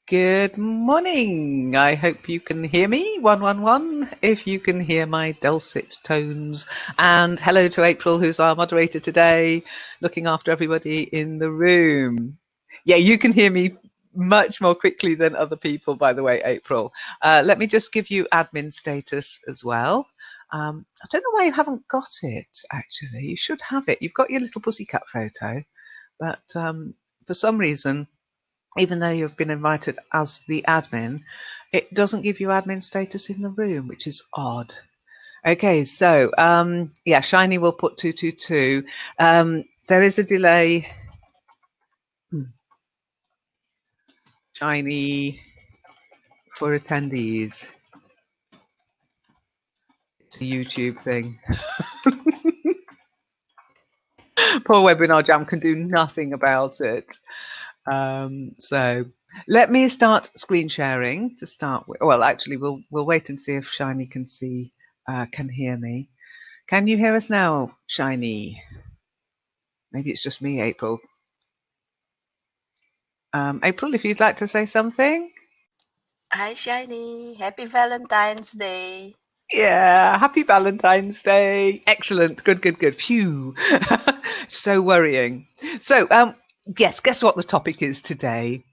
Good morning. I hope you can hear me. 111, if you can hear my dulcet tones. And hello to April, who's our moderator today, looking after everybody in the room. Yeah, you can hear me much more quickly than other people, by the way, April. Let me just give you admin status as well. I don't know why you haven't got it, actually. You should have it. You've got your little pussycat photo, but for some reason, even though you've been invited as the admin, it doesn't give you admin status in the room, which is odd. Okay, so yeah, Shiny will put 222. There is a delay. Shiny for attendees. It's a YouTube thing. Poor Webinar Jam can do nothing about it. So let me start screen sharing to start with. Well, actually, we'll wait and see if Shiny can hear me. Can you hear us now, Shiny? Maybe it's just me, April. April, if you'd like to say something. Hi, Shiny. Happy Valentine's Day. Yeah, happy Valentine's Day. Excellent. Good. Phew. So worrying. So, yes, guess what the topic is today?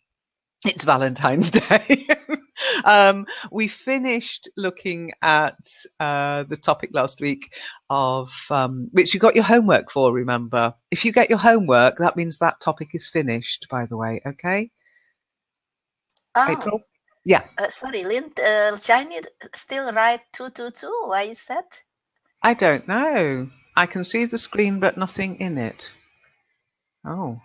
It's Valentine's Day. We finished looking at the topic last week of which you got your homework for, remember? If you get your homework, that means that topic is finished, by the way, okay? Oh, April? Yeah. sorry, Shiny still write 222. Why is that? I don't know. I can see the screen, but nothing in it. Oh.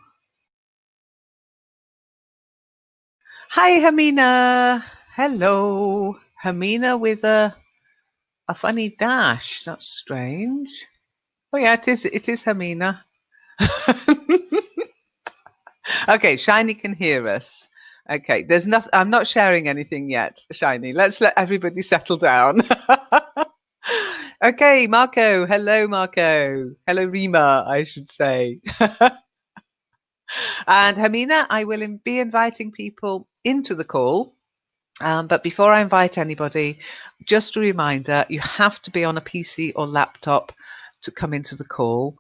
Hi, Hermina. Hello. Hermina with a funny dash. That's strange. Oh yeah, it is Hermina. Okay, Shiny can hear us. Okay, there's nothing. I'm not sharing anything yet, Shiny. Let's let everybody settle down. Okay, Marco. Hello, Marco. Hello, Rima, I should say. And Hermina, I will be inviting people into the call. But before I invite anybody, just a reminder, you have to be on a PC or laptop to come into the call.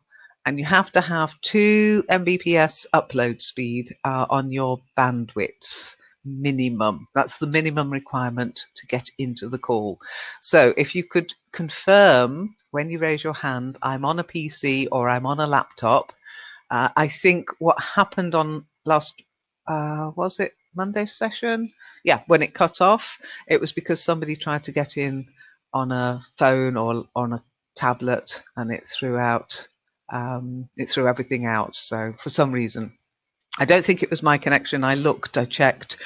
And you have to have 2 Mbps upload speed on your bandwidths minimum. That's the minimum requirement to get into the call. So if you could confirm when you raise your hand, I'm on a PC or I'm on a laptop. I think what happened on last, was it Monday's session? Yeah, when it cut off, it was because somebody tried to get in on a phone or on a tablet, and it threw everything out. So for some reason, I don't think it was my connection. I checked,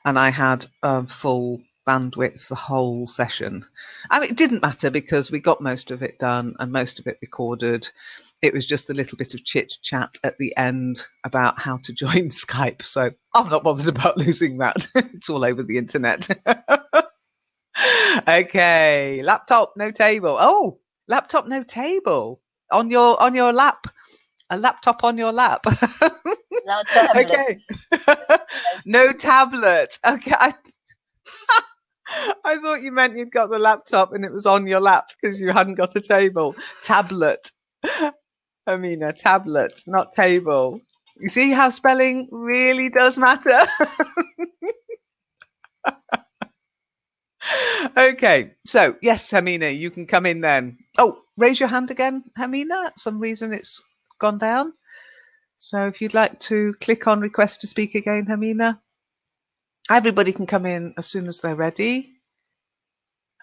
and I had full bandwidth the whole session. I mean, it didn't matter because we got most of it done and most of it recorded. It was just a little bit of chit chat at the end about how to join Skype. So I'm not bothered about losing that. It's all over the internet. Okay, laptop, no table. Oh, laptop, no table on your lap. A laptop on your lap. No tablet. Okay. No tablet. Okay. I thought you meant you'd got the laptop and it was on your lap because you hadn't got a table. Tablet. I mean, a tablet, not table. You see how spelling really does matter? Okay, so yes, Hermina, you can come in then. Oh, raise your hand again, Hermina. For some reason it's gone down. So if you'd like to click on request to speak again, Hermina. Everybody can come in as soon as they're ready.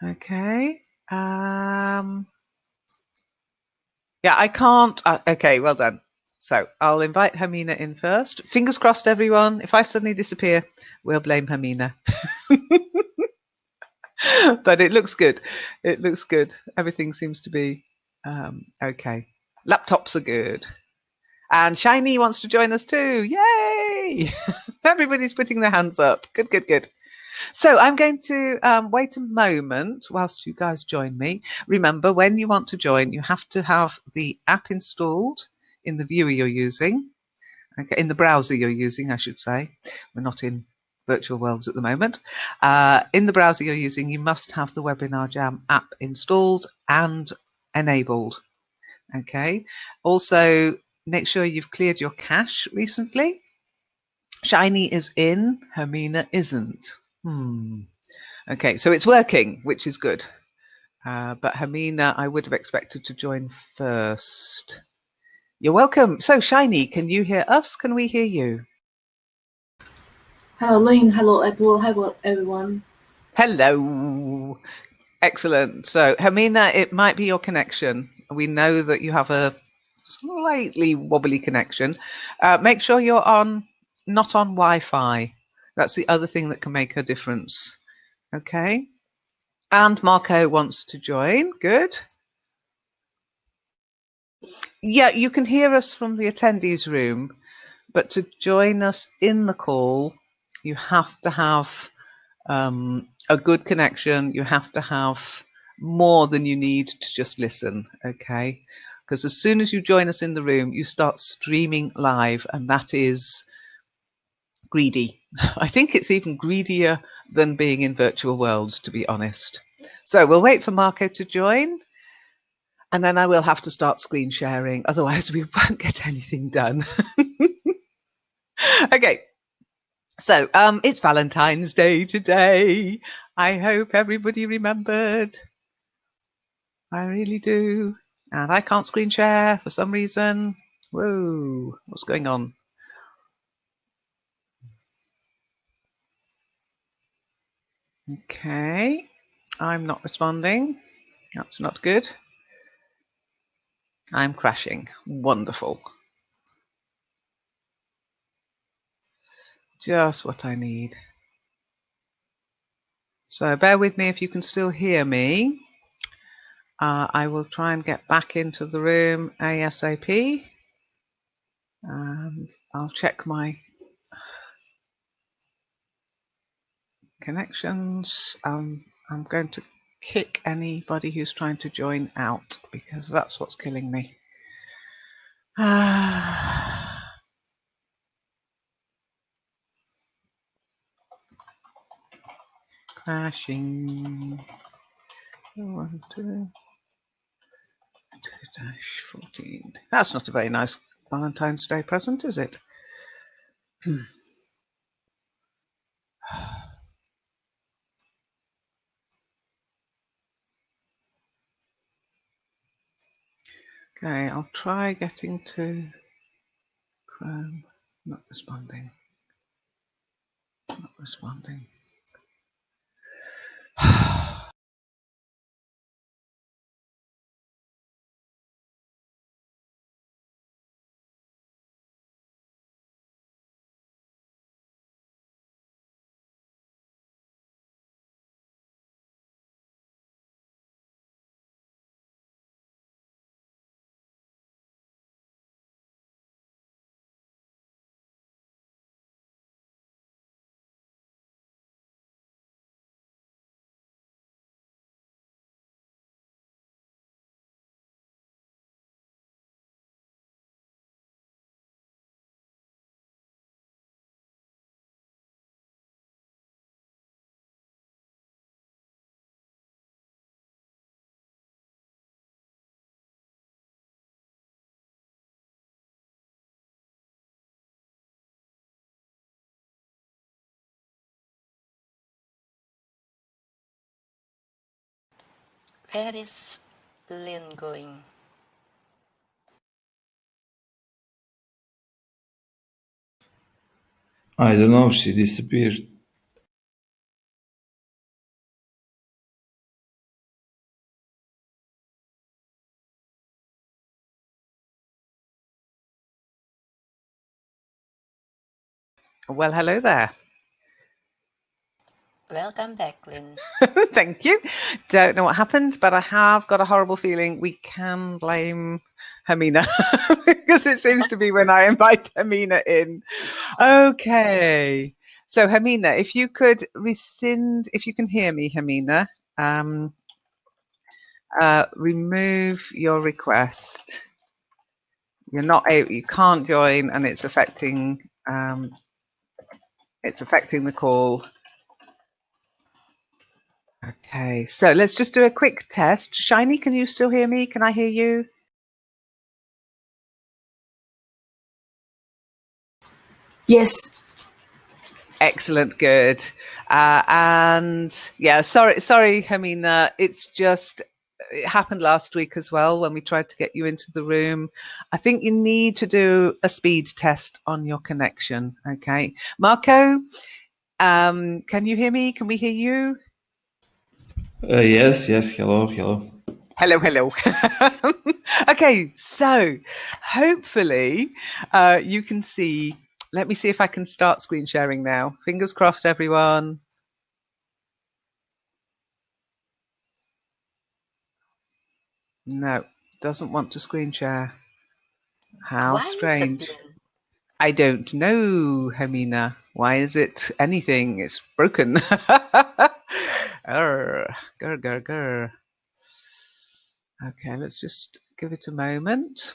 Okay. Yeah, I can't. Okay, well done. So I'll invite Hermina in first. Fingers crossed, everyone. If I suddenly disappear, we'll blame Hermina. But it looks good. It looks good. Everything seems to be okay. Laptops are good. And Shiny wants to join us too. Yay! Everybody's putting their hands up. Good. So I'm going to wait a moment whilst you guys join me. Remember, when you want to join, you have to have the app installed in the viewer you're using. Okay, in the browser you're using, I should say. We're not in virtual worlds at the moment. In the browser you're using, you must have the Webinar Jam app installed and enabled. Okay. Also, make sure you've cleared your cache recently. Shiny is in, Hermina isn't. Okay, so it's working, which is good. But Hermina, I would have expected to join first. You're welcome. So, Shiny, can you hear us? Can we hear you? Hello, Lynn. Hello, April. Hello, everyone. Hello. Excellent. So, Hermina, it might be your connection. We know that you have a slightly wobbly connection. Make sure you're not on Wi-Fi. That's the other thing that can make a difference. Okay. And Marco wants to join. Good. Yeah, you can hear us from the attendees room, but to join us in the call, you have to have a good connection. You have to have more than you need to just listen, okay? Because as soon as you join us in the room, you start streaming live, and that is greedy. I think it's even greedier than being in virtual worlds, to be honest. So we'll wait for Marco to join, and then I will have to start screen sharing. Otherwise, we won't get anything done. Okay. So, it's Valentine's Day today. I hope everybody remembered. I really do. And I can't screen share for some reason. Whoa, what's going on? Okay, I'm not responding. That's not good. I'm crashing. Wonderful. Just what I need. So bear with me if you can still hear me. I will try and get back into the room ASAP. And I'll check my connections. I'm going to kick anybody who's trying to join out because that's what's killing me. Crashing. 1, 2, 2-14. That's not a very nice Valentine's Day present, is it? Okay, I'll try getting to Chrome. Not responding. Not responding. Where is Lynn going? I don't know, she disappeared. Well, hello there. Welcome back, Lynn. Thank you. Don't know what happened, but I have got a horrible feeling we can blame Hermina because it seems to be when I invite Hermina in. Okay. So Hermina, if you could rescind, if you can hear me, Hermina, remove your request. You're not able, you can't join, and it's affecting It's affecting the call. Okay, so let's just do a quick test. Shiny, can you still hear me? Can I hear you? Yes. Excellent, good. And yeah, sorry, Hermina. It's just it happened last week as well when we tried to get you into the room. I think you need to do a speed test on your connection. Okay, Marco, can you hear me? Can we hear you? Yes, hello. Hello. Okay, so hopefully you can see. Let me see if I can start screen sharing now. Fingers crossed, everyone. No, doesn't want to screen share. How Why is it strange. then? I don't know, Hermina. Why is it anything? It's broken. Grr. Okay, let's just give it a moment.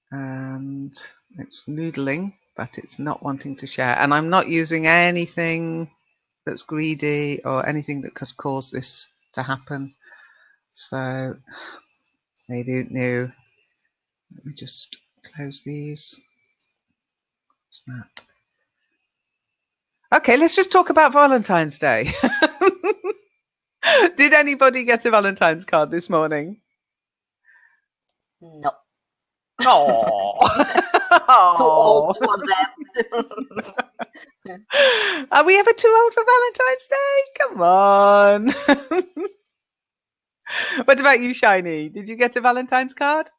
And it's noodling, but it's not wanting to share. And I'm not using anything that's greedy or anything that could cause this to happen. So I don't know. Let me just close these. What's that? Okay, let's just talk about Valentine's Day. Did anybody get a Valentine's card this morning? No. Oh, Too old for that. Are we ever too old for Valentine's Day? Come on. What about you, Shiny? Did you get a Valentine's card?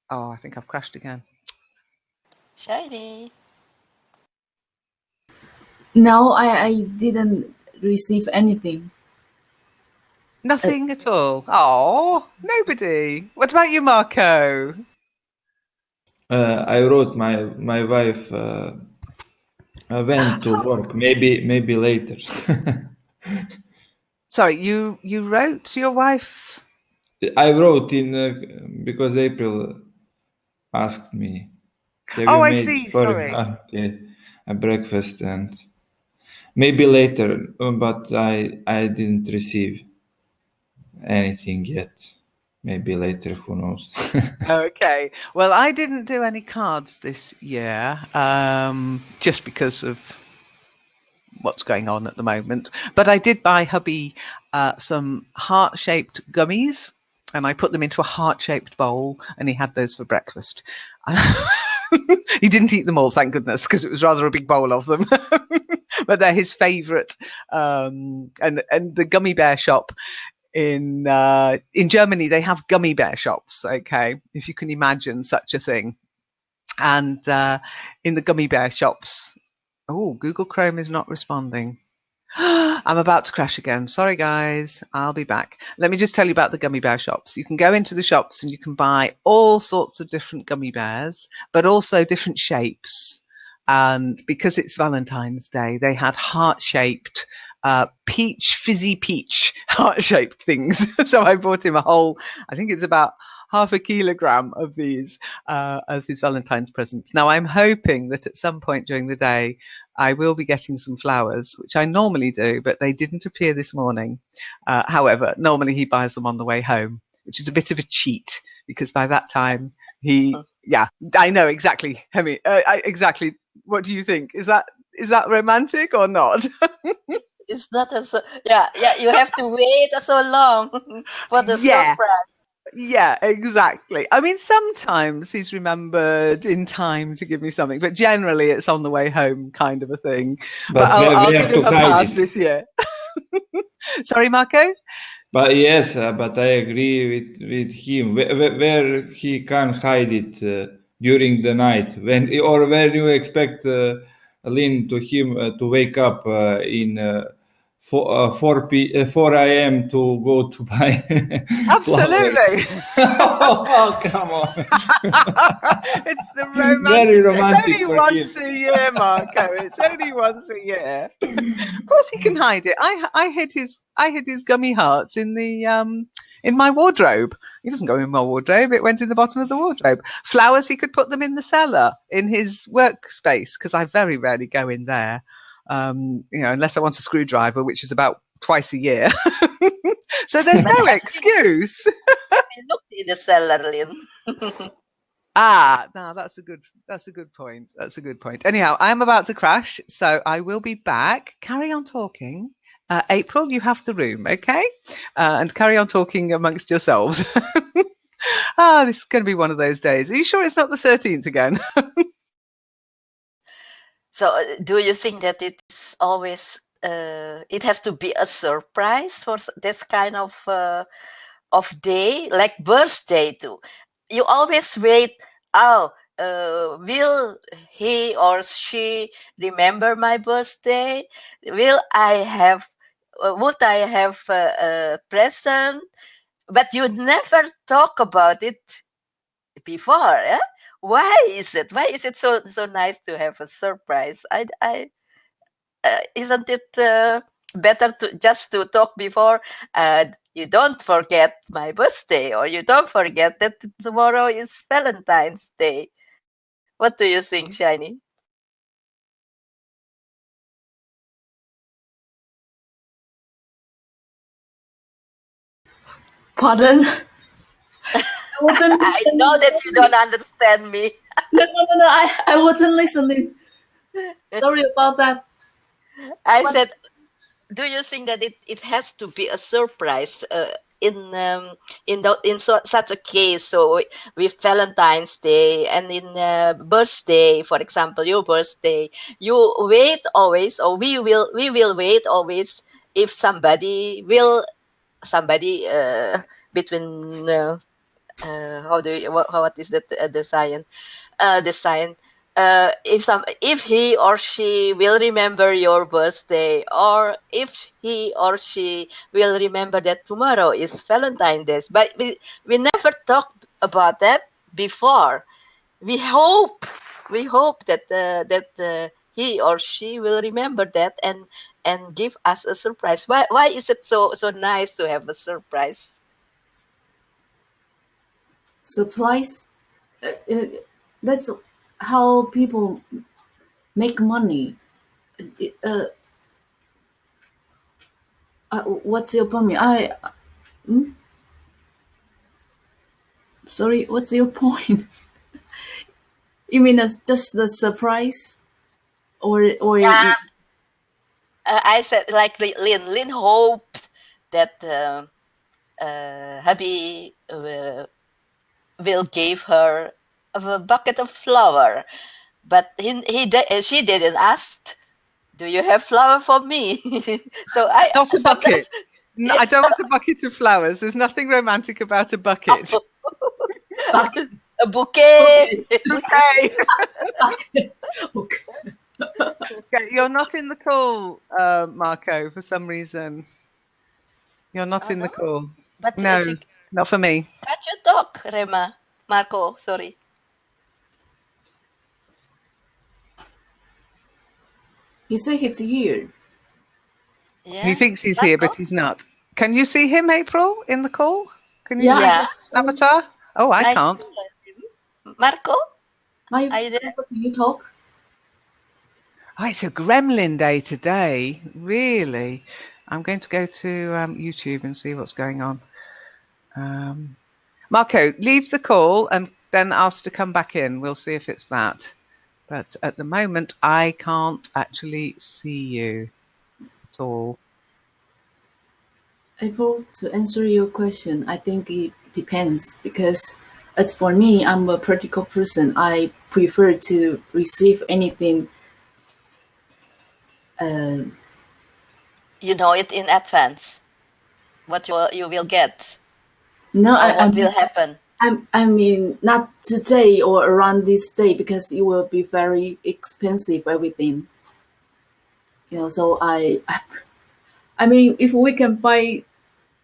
Oh, I think I've crashed again. Shiny. No, I didn't receive anything. Nothing at all. Oh, nobody. What about you, Marco? I wrote my wife went to work. Maybe later. Sorry, you wrote to your wife? I wrote in because April asked me, "Have Oh, you I made see. for Sorry. a breakfast?" And maybe later, but I didn't receive anything yet. Maybe later, who knows? Okay. Well, I didn't do any cards this year, just because of what's going on at the moment. But I did buy hubby some heart-shaped gummies, and I put them into a heart-shaped bowl, and he had those for breakfast. He didn't eat them all, thank goodness, because it was rather a big bowl of them. But they're his favourite. And the gummy bear shop in Germany, they have gummy bear shops. Okay, if you can imagine such a thing. And in the gummy bear shops, oh, Google Chrome is not responding. I'm about to crash again. Sorry, guys. I'll be back. Let me just tell you about the gummy bear shops. You can go into the shops and you can buy all sorts of different gummy bears, but also different shapes. And because it's Valentine's Day, they had heart-shaped fizzy peach heart-shaped things. So I bought him a whole, I think it's about half a kilogram of these as his Valentine's present. Now, I'm hoping that at some point during the day, I will be getting some flowers, which I normally do, but they didn't appear this morning. However, normally he buys them on the way home, which is a bit of a cheat because by that time yeah, I know exactly. Exactly. What do you think? Is that romantic or not? It's not as yeah. You have to wait so long for the Yeah. surprise. Yeah, exactly. I mean, sometimes he's remembered in time to give me something, but generally it's on the way home kind of a thing. But I'll give him a pass this year. Sorry, Marco? But yes, but I agree with him. Where he can hide it during the night, when you expect Lynn to him to wake up in 4 a.m. to go to buy Absolutely. Oh, come on. It's the romantic. Very romantic. It's only once a year, Marco. It's only once a year. Of course he can hide it. I hid his gummy hearts in the In my wardrobe. It doesn't go in my wardrobe. It went in the bottom of the wardrobe. Flowers, he could put them in the cellar in his workspace because I very rarely go in there. Unless I want a screwdriver, which is about twice a year. So there's But no have excuse. you looked in the cellar, Lynn? No, that's a good point. That's a good point. Anyhow, I'm about to crash, so I will be back. Carry on talking. April, you have the room, okay? And carry on talking amongst yourselves. This is going to be one of those days. Are you sure it's not the 13th again? So, do you think that it's always it has to be a surprise for this kind of day, like birthday too? You always wait. Oh, will he or she remember my birthday? Will I have? Would I have a present? But you never talk about it before. Eh? Why is it? Why is it so nice to have a surprise? Isn't it better to just to talk before? You don't forget my birthday, or you don't forget that tomorrow is Valentine's Day. What do you think, Shiny? Pardon? I wasn't I listening. know that you don't understand me. No. I wasn't listening. Sorry about that. I What? said, do you think that it has to be a surprise such a case? So with Valentine's Day and in birthday, for example, your birthday, you wait always, or we will wait always if somebody between how do you, what is that the sign if he or she will remember your birthday, or if he or she will remember that tomorrow is Valentine's Day. But we never talked about that before. We hope that he or she will remember that and give us a surprise. Why is it so nice to have a surprise? Supplies? That's how people make money. What's your point? Sorry, what's your point? You mean just the surprise, or Yeah, I said like Lynn hoped that hubby will give her a bucket of flour, but she didn't ask, do you have flour for me? So I Not a sometimes bucket. No, I don't want a bucket of flowers. There's nothing romantic about a bucket. bucket? a bouquet. Okay. Okay. Okay, you're not in the call, Marco, for some reason. You're not Oh, in the no? call. But No, not for me. can't you talk, Marco? Sorry. He said he's here. Yeah, He thinks he's here, Marco. but he's not. Can you see him, April, in the call? Can you Yeah, see Yeah, his avatar? Oh, I I can't. still him. Marco, My are you there? can you talk? Oh, it's a gremlin day today. Really? I'm going to go to YouTube and see what's going on. Marco, leave the call and then ask to come back in. We'll see if it's that. But at the moment, I can't actually see you at all. April, to answer your question, I think it depends, because as for me, I'm a practical person. I prefer to receive anything. You know it in advance. What you will get, No, or what will happen. I mean not today or around this day, because it will be very expensive, everything. So I mean, if we can buy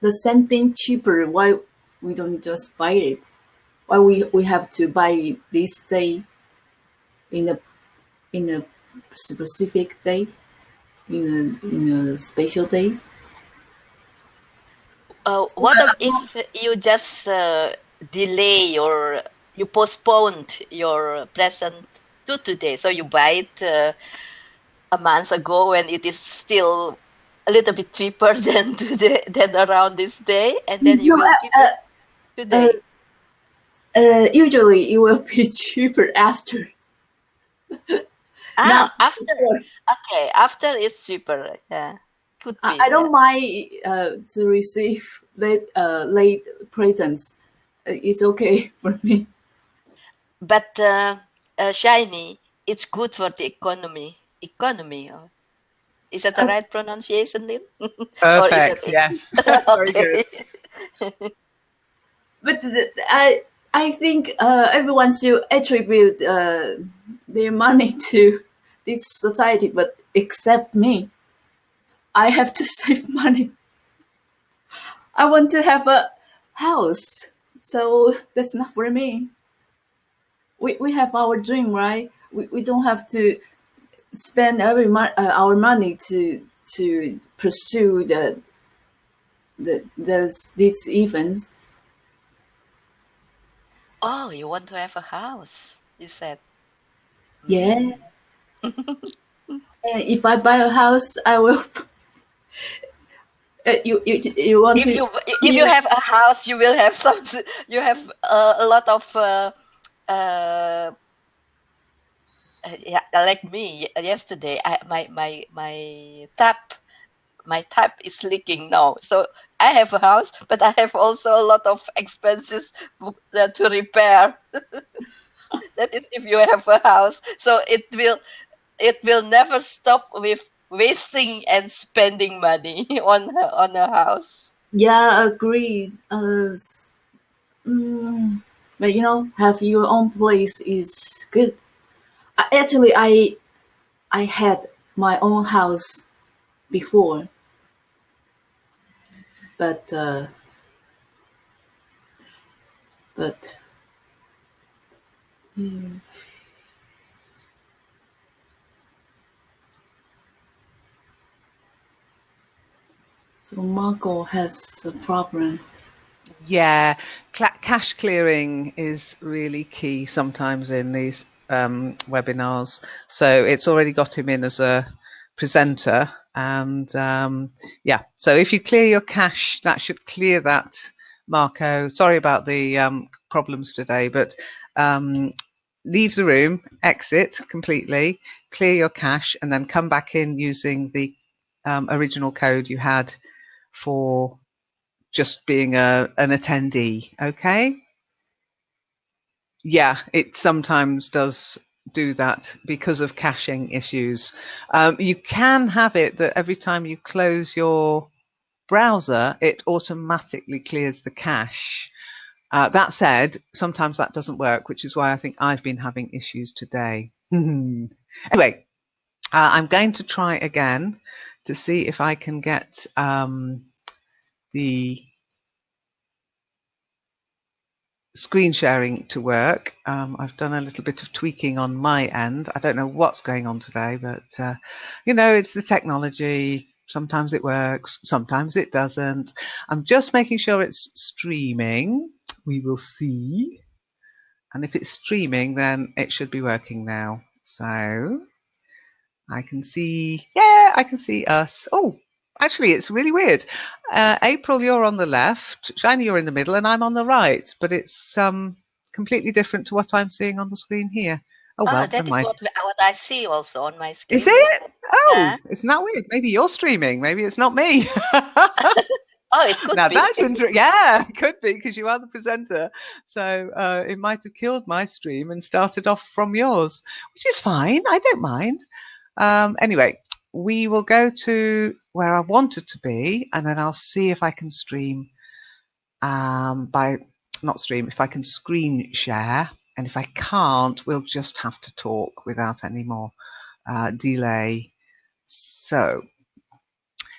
the same thing cheaper, why we don't just buy it? Why we have to buy it this day, in a specific day, in a special day? What if you just delay you postponed your present to today? So you buy it a month ago when it is still a little bit cheaper than today, than around this day, and then you No, will give it today. usually it will be cheaper after. Not After. before. Okay, after it's cheaper. Yeah, could be. I don't mind to receive late presents. It's okay for me. But shiny, it's good for the economy. Economy. Is that the Uh, right pronunciation, Lynn? Or is Perfect. it Yes. Very good. okay? but I think everyone should attribute their money to this society, but except me. I have to save money. I want to have a house, so that's not for me. We have our dream, right? We don't have to spend our money to pursue these events. Oh, you want to have a house, you said. Yeah. Mm. And if I buy a house, I will. You want If to? you have a house, you will have some. You have a lot of uh, yeah, like me yesterday. My tap is leaking now. So I have a house, but I have also a lot of expenses to repair. That is if you have a house. So it will never stop with wasting and spending money on a house. Yeah, agree. But have your own place is good. Actually, I had my own house before, but but hmm, so Marco has a problem. Yeah, cache clearing is really key sometimes in these webinars. So it's already got him in as a presenter, and yeah. So if you clear your cache, that should clear that, Marco. Sorry about the problems today, but leave the room, exit completely, clear your cache, and then come back in using the original code you had for just being an attendee. Okay. Yeah, it sometimes does do that because of caching issues. You can have it that every time you close your browser, it automatically clears the cache. That said, sometimes that doesn't work, which is why I think I've been having issues today. Anyway, I'm going to try again to see if I can get the screen sharing to work. I've done a little bit of tweaking on my end. I don't know what's going on today, but it's the technology. Sometimes it works, sometimes it doesn't. I'm just making sure it's streaming. We will see. And if it's streaming, then it should be working now. So I can see, yeah, I can see us. Oh, actually, it's really weird. April, you're on the left. Shiny, you're in the middle, and I'm on the right. But it's completely different to what I'm seeing on the screen here. Oh Oh, well, that never is mind. what I see also on my Is screen. it? Yeah. Oh, isn't that weird? Maybe you're streaming. Maybe it's not me. Oh, it could Now be. that's interesting. Yeah, it could be because you are the presenter. So it might have killed my stream and started off from yours, which is fine. I don't mind. Anyway, we will go to where I wanted to be, and then I'll see if I can stream if I can screen share. And if I can't, we'll just have to talk without any more delay. So,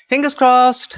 fingers crossed.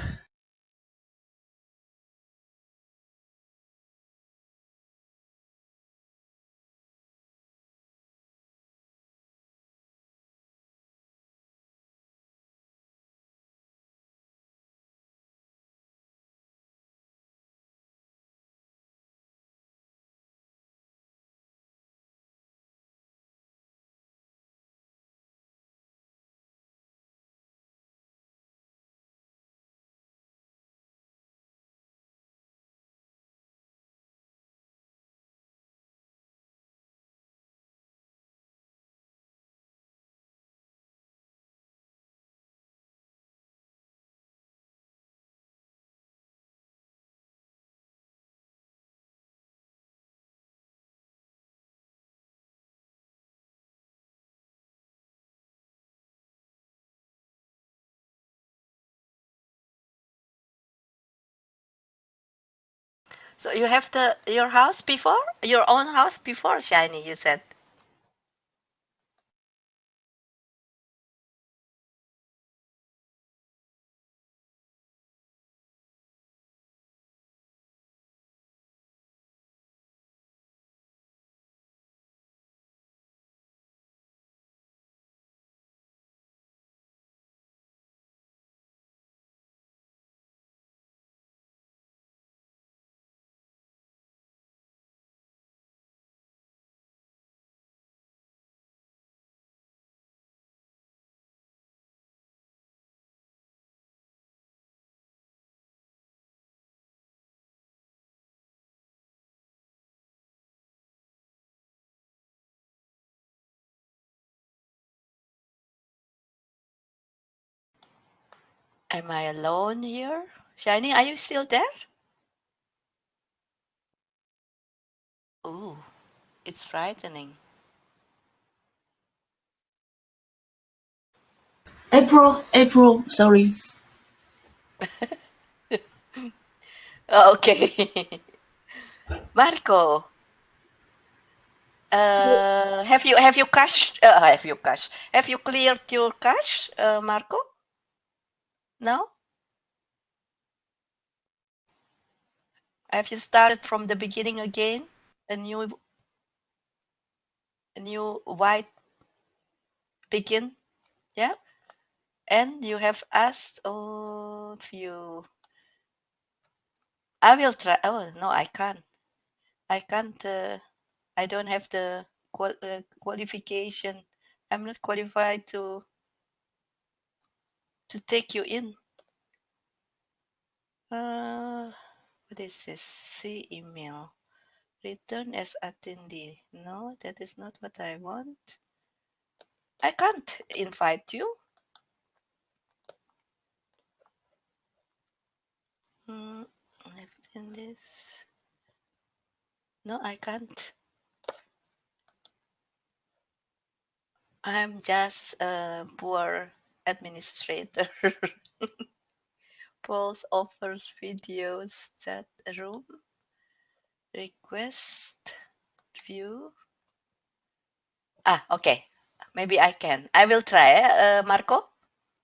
So you have your house before, your own house before, Shiny, you said. Am I alone here? Shiny, are you still there? Ooh, it's frightening. April, sorry. Okay. Marco, have you cached? Have you cleared your cache, Marco? No. Have you started from the beginning again? A new white begin? Yeah. And you have asked of you. I will try. Oh no, I can't. I can't. I don't have the qualification. I'm not qualified to take you in. What is this? See email. Return as attendee. No, that is not what I want. I can't invite you. Left in this. No, I can't. I'm just a poor administrator. Polls offers videos chat room. Request view. Okay. Maybe I can. I will try. Marco,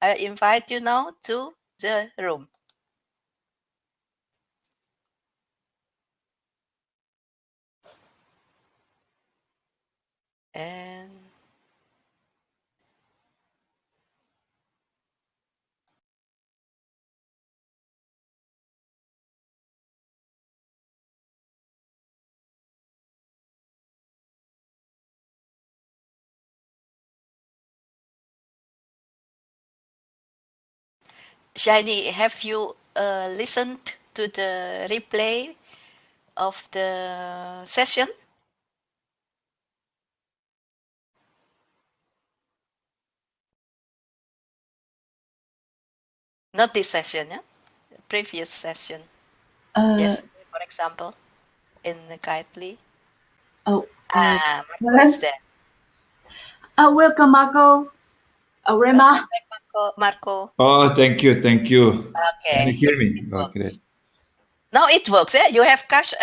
I invite you now to the room. And Shiny, have you listened to the replay of the session? Not this session, yeah? Previous session. Yes, for example, in the Kitely. Marco is there. Welcome, Marco. Rema. Marco. Oh, thank you. Okay. Can you hear me? Okay. Now it works. Yeah, you have cache.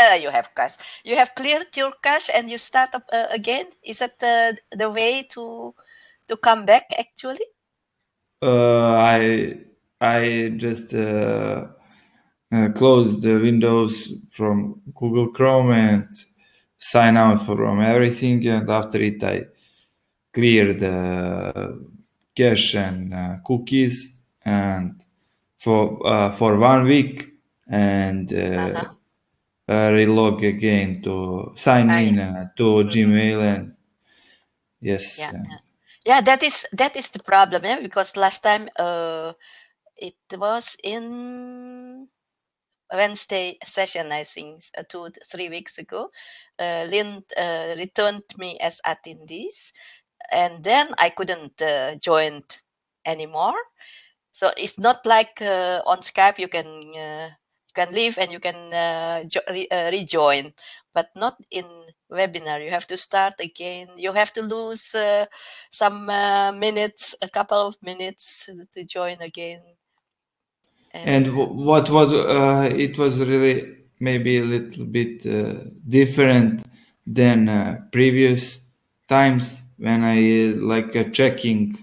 You have cleared your cache and you start up again. Is that the way to come back? Actually, I just closed the windows from Google Chrome and sign out from everything, and after it I cleared cache and cookies and for 1 week and relog again to sign in to Gmail and yes. Yeah, that is the problem, yeah, because last time it was in Wednesday session, I think 2-3 weeks ago. Lynn returned me as attendees, and then I couldn't join anymore. So it's not like on Skype you can leave and you can rejoin, but not in webinar. You have to start again. You have to lose some minutes, a couple of minutes to join again. And what was it was really maybe a little bit different than previous times when I checking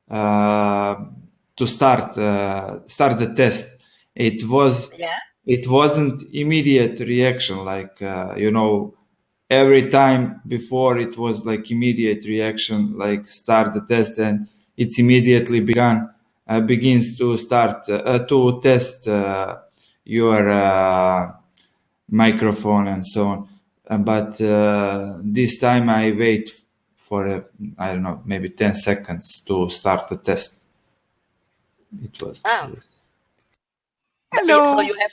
to start the test. It wasn't immediate reaction like every time before it was like immediate reaction, like start the test and it's immediately begins to start to test your microphone and so on. But this time I wait for I don't know, maybe 10 seconds to start the test. It was. Hello. So you have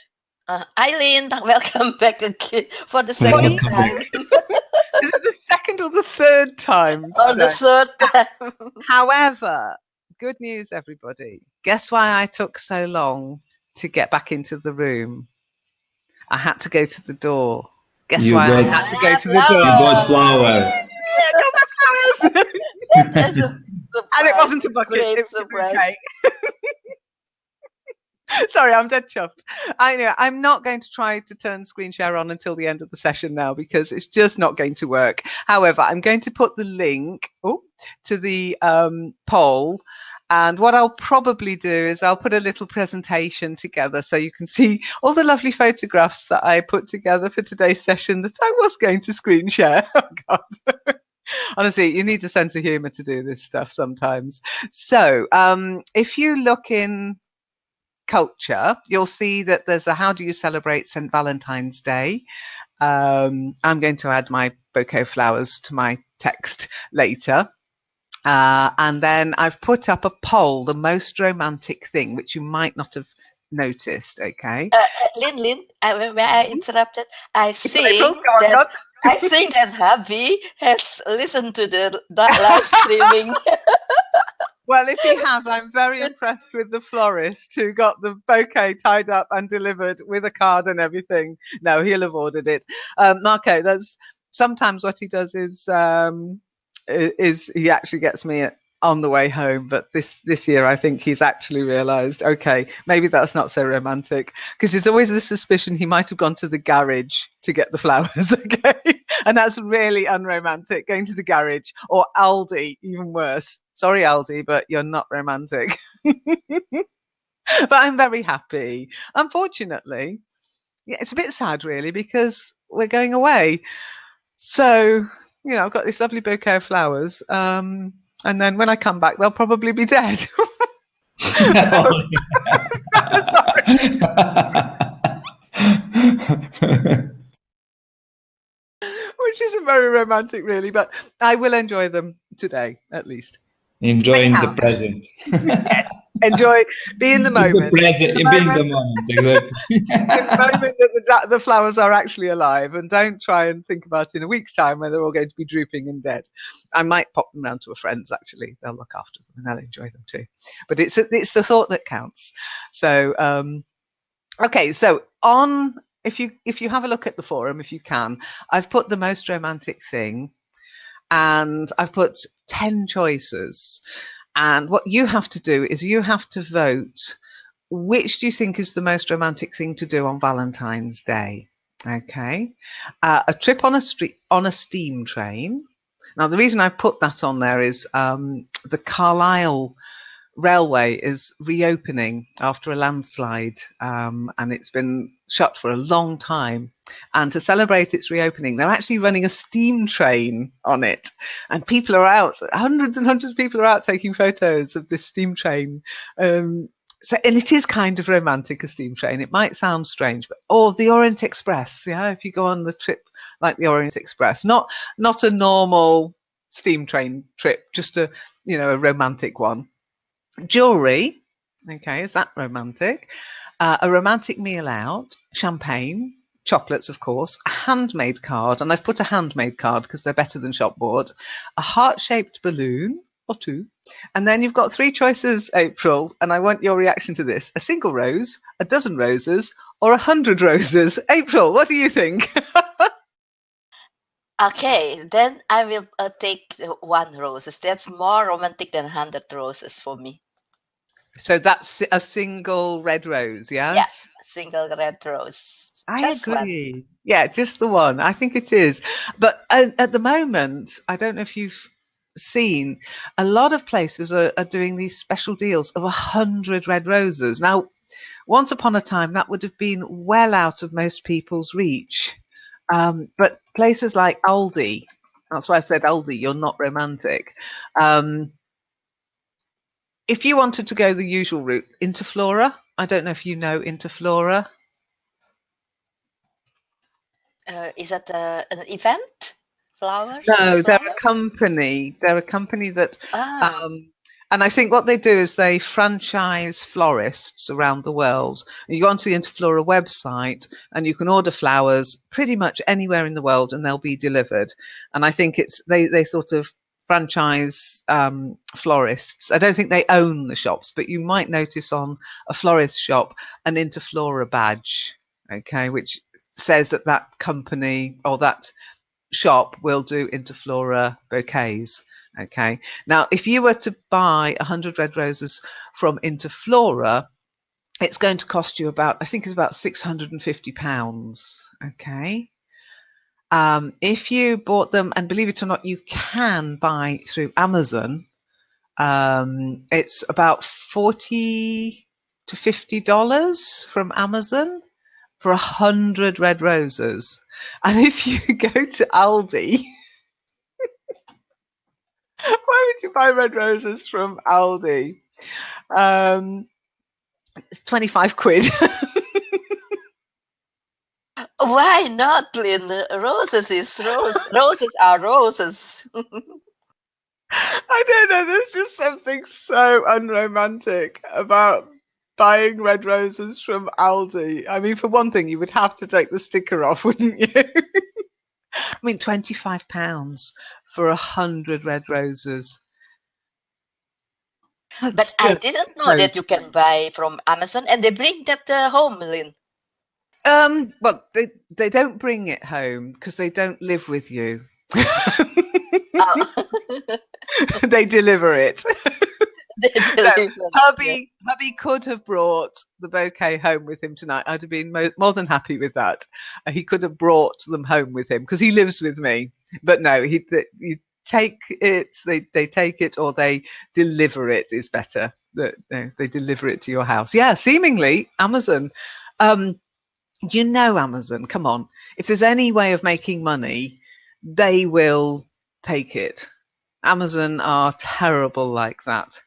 Eileen, welcome back again for the second time. Is it the second or the third time? Or the third time. However, good news, everybody. Guess why I took so long to get back into the room? I had to go to the door. Guess why I had to go to the door? You got flowers. I got my flowers. That's a And it wasn't a bucket. Great It was surprise. a bouquet. Sorry, I'm dead chuffed. I know I'm not going to try to turn screen share on until the end of the session now because it's just not going to work. However, I'm going to put the link to the poll. And what I'll probably do is I'll put a little presentation together so you can see all the lovely photographs that I put together for today's session that I was going to screen share. Oh, God. Honestly, you need a sense of humor to do this stuff sometimes. So if you look in culture, you'll see that there's a how do you celebrate St. Valentine's Day. I'm going to add my bouquet of flowers to my text later. And then I've put up a poll, the most romantic thing, which you might not have noticed, okay? Lynn, may I interrupted? I think that hubby has listened to the live streaming. Well, if he has, I'm very impressed with the florist who got the bouquet tied up and delivered with a card and everything. No, he'll have ordered it. Marco, that's sometimes what he does is he actually gets me on the way home. But this year, I think he's actually realised, okay, maybe that's not so romantic, because there's always the suspicion he might have gone to the garage to get the flowers, okay? And that's really unromantic, going to the garage, or Aldi, even worse. Sorry, Aldi, but you're not romantic. But I'm very happy. Unfortunately, yeah, it's a bit sad, really, because we're going away. So, I've got this lovely bouquet of flowers. And then when I come back, they'll probably be dead. Which isn't very romantic, really, but I will enjoy them today, at least. Enjoying the present. Yes. Enjoy, be in the moment. Be in the moment, exactly. In the moment that the flowers are actually alive, and don't try and think about in a week's time when they're all going to be drooping and dead. I might pop them round to a friend's, actually. They'll look after them and they'll enjoy them too. But it's the thought that counts. So, okay, so if you have a look at the forum, if you can, I've put the most romantic thing, and I've put 10 choices. And what you have to do is you have to vote which do you think is the most romantic thing to do on Valentine's Day. Okay, a trip on a steam train. Now, the reason I put that on there is the Carlisle Railway is reopening after a landslide, and it's been shut for a long time. And to celebrate its reopening, they're actually running a steam train on it, and people are out. Hundreds and hundreds of people are out taking photos of this steam train. And it is kind of romantic, a steam train. It might sound strange, but the Orient Express. Yeah, if you go on the trip like the Orient Express, not a normal steam train trip, just a romantic one. Jewelry, okay, is that romantic? A romantic meal out, champagne, chocolates, of course, a handmade card, and I've put a handmade card because they're better than shop bought, a heart-shaped balloon or two, and then you've got 3 choices, April, and I want your reaction to this: a single rose, a dozen roses, or 100 roses. April, what do you think? Okay, then I will take 1 roses. That's more romantic than 100 roses for me. So that's a single red rose, yes? Yeah, single red rose. I Just one. agree. Yeah, just the one. I think it is. But at the moment, I don't know if you've seen, a lot of places are doing these special deals of 100 red roses. Now, once upon a time, that would have been well out of most people's reach. But places like Aldi, that's why I said Aldi, you're not romantic. If you wanted to go the usual route, Interflora, I don't know if you know Interflora. Is that an event? Flowers? No, they're Flower? a company. They're a company that, Ah, and I think what they do is they franchise florists around the world. You go onto the Interflora website and you can order flowers pretty much anywhere in the world and they'll be delivered. And I think it's they sort of franchise florists. I don't think they own the shops, but you might notice on a florist shop an Interflora badge, okay, which says that that company or that shop will do Interflora bouquets. Okay. Now, if you were to buy 100 red roses from Interflora, it's going to cost you about, I think it's about £650. Okay. If you bought them, and believe it or not, you can buy through Amazon. It's about $40 to $50 from Amazon for 100 red roses. And if you go to Aldi, why would you buy red roses from Aldi? It's 25 quid. why not, Lynn? Roses is rose. Roses are roses. I don't know, there's just something so unromantic about buying red roses from Aldi. I mean, for one thing, you would have to take the sticker off, wouldn't you? I mean, £25 for 100 red roses. But That's I just didn't know so that you can buy from Amazon and they bring that home, Lynn. well, they don't bring it home because they don't live with you. Oh. They deliver it. They No, deliver it, yeah. hubby could have brought the bouquet home with him tonight. I'd have been more than happy with that. He could have brought them home with him because he lives with me. But no, you take it. They take it or they deliver it is better. They deliver it to your house. Yeah, seemingly Amazon. You know Amazon. Come on, if there's any way of making money, they will take it. Amazon are terrible like that.